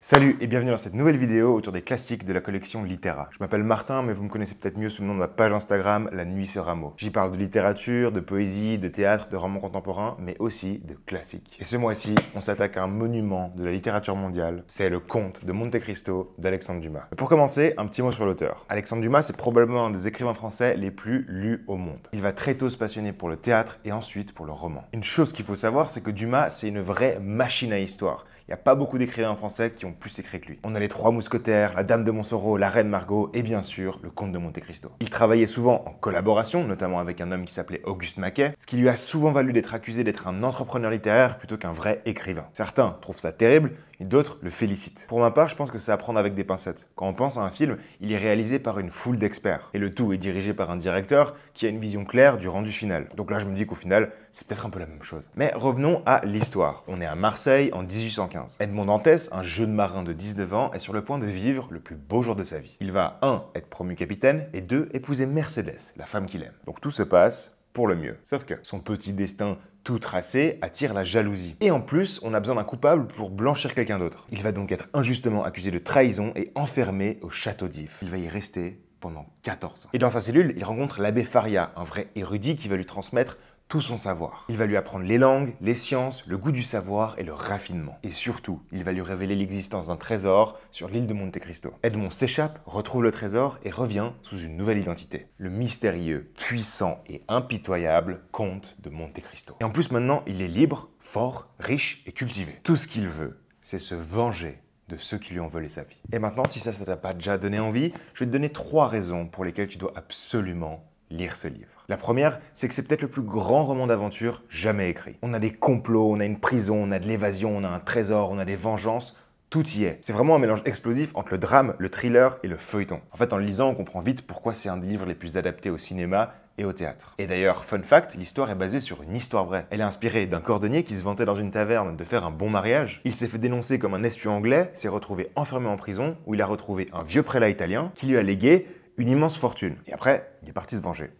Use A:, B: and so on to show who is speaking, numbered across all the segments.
A: Salut et bienvenue dans cette nouvelle vidéo autour des classiques de la collection Littéra. Je m'appelle Martin, mais vous me connaissez peut-être mieux sous le nom de ma page Instagram, La Nuit sur Rameau. J'y parle de littérature, de poésie, de théâtre, de romans contemporains, mais aussi de classiques. Et ce mois-ci, on s'attaque à un monument de la littérature mondiale, c'est le Comte de Monte Cristo d'Alexandre Dumas. Pour commencer, un petit mot sur l'auteur. Alexandre Dumas, c'est probablement un des écrivains français les plus lus au monde. Il va très tôt se passionner pour le théâtre et ensuite pour le roman. Une chose qu'il faut savoir, c'est que Dumas, c'est une vraie machine à histoire. Il n'y a pas beaucoup d'écrivains français qui ont plus écrit que lui. On a les Trois Mousquetaires, la Dame de Montsoreau, la Reine Margot et bien sûr le Comte de Monte Cristo. Il travaillait souvent en collaboration, notamment avec un homme qui s'appelait Auguste Maquet, ce qui lui a souvent valu d'être accusé d'être un entrepreneur littéraire plutôt qu'un vrai écrivain. Certains trouvent ça terrible, et d'autres le félicitent. Pour ma part, je pense que c'est à prendre avec des pincettes. Quand on pense à un film, il est réalisé par une foule d'experts. Et le tout est dirigé par un directeur qui a une vision claire du rendu final. Donc là, je me dis qu'au final, c'est peut-être un peu la même chose. Mais revenons à l'histoire. On est à Marseille en 1815. Edmond Dantès, un jeune marin de 19 ans, est sur le point de vivre le plus beau jour de sa vie. Il va 1. Être promu capitaine et 2. Épouser Mercédès, la femme qu'il aime. Donc tout se passe pour le mieux. Sauf que son petit destin tout tracé attire la jalousie. Et en plus, on a besoin d'un coupable pour blanchir quelqu'un d'autre. Il va donc être injustement accusé de trahison et enfermé au château d'If. Il va y rester pendant 14 ans. Et dans sa cellule, il rencontre l'abbé Faria, un vrai érudit qui va lui transmettre tout son savoir. Il va lui apprendre les langues, les sciences, le goût du savoir et le raffinement. Et surtout, il va lui révéler l'existence d'un trésor sur l'île de Monte Cristo. Edmond s'échappe, retrouve le trésor et revient sous une nouvelle identité. Le mystérieux, puissant et impitoyable comte de Monte Cristo. Et en plus maintenant, il est libre, fort, riche et cultivé. Tout ce qu'il veut, c'est se venger de ceux qui lui ont volé sa vie. Et maintenant, si ça t'a pas déjà donné envie, je vais te donner 3 raisons pour lesquelles tu dois absolument lire ce livre. La première, c'est que c'est peut-être le plus grand roman d'aventure jamais écrit. On a des complots, on a une prison, on a de l'évasion, on a un trésor, on a des vengeances, tout y est. C'est vraiment un mélange explosif entre le drame, le thriller et le feuilleton. En fait, en le lisant, on comprend vite pourquoi c'est un des livres les plus adaptés au cinéma et au théâtre. Et d'ailleurs, fun fact, l'histoire est basée sur une histoire vraie. Elle est inspirée d'un cordonnier qui se vantait dans une taverne de faire un bon mariage. Il s'est fait dénoncer comme un espion anglais, s'est retrouvé enfermé en prison, où il a retrouvé un vieux prélat italien qui lui a légué une immense fortune. Et après, il est parti se venger.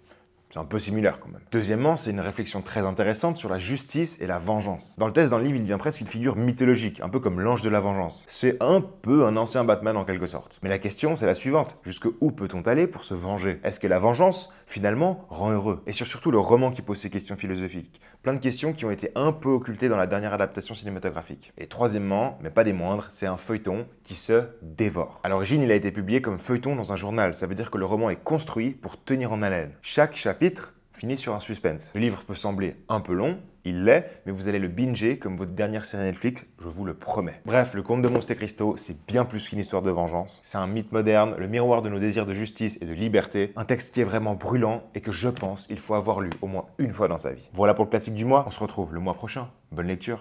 A: C'est un peu similaire quand même. Deuxièmement, c'est une réflexion très intéressante sur la justice et la vengeance. Dans le livre, il devient presque une figure mythologique, un peu comme l'ange de la vengeance. C'est un peu un ancien Batman en quelque sorte. Mais la question, c'est la suivante. Jusqu'où peut-on aller pour se venger? Est-ce que la vengeance, finalement, rend heureux? Et surtout le roman qui pose ces questions philosophiques. Plein de questions qui ont été un peu occultées dans la dernière adaptation cinématographique. Et troisièmement, mais pas des moindres, c'est un feuilleton qui se dévore. À l'origine, il a été publié comme feuilleton dans un journal. Ça veut dire que le roman est construit pour tenir en haleine. Chaque chapitre finit sur un suspense. Le livre peut sembler un peu long, il l'est, mais vous allez le binger comme votre dernière série Netflix, je vous le promets. Bref, le Comte de Monte Cristo, c'est bien plus qu'une histoire de vengeance. C'est un mythe moderne, le miroir de nos désirs de justice et de liberté, un texte qui est vraiment brûlant et que je pense il faut avoir lu au moins une fois dans sa vie. Voilà pour le classique du mois, on se retrouve le mois prochain. Bonne lecture.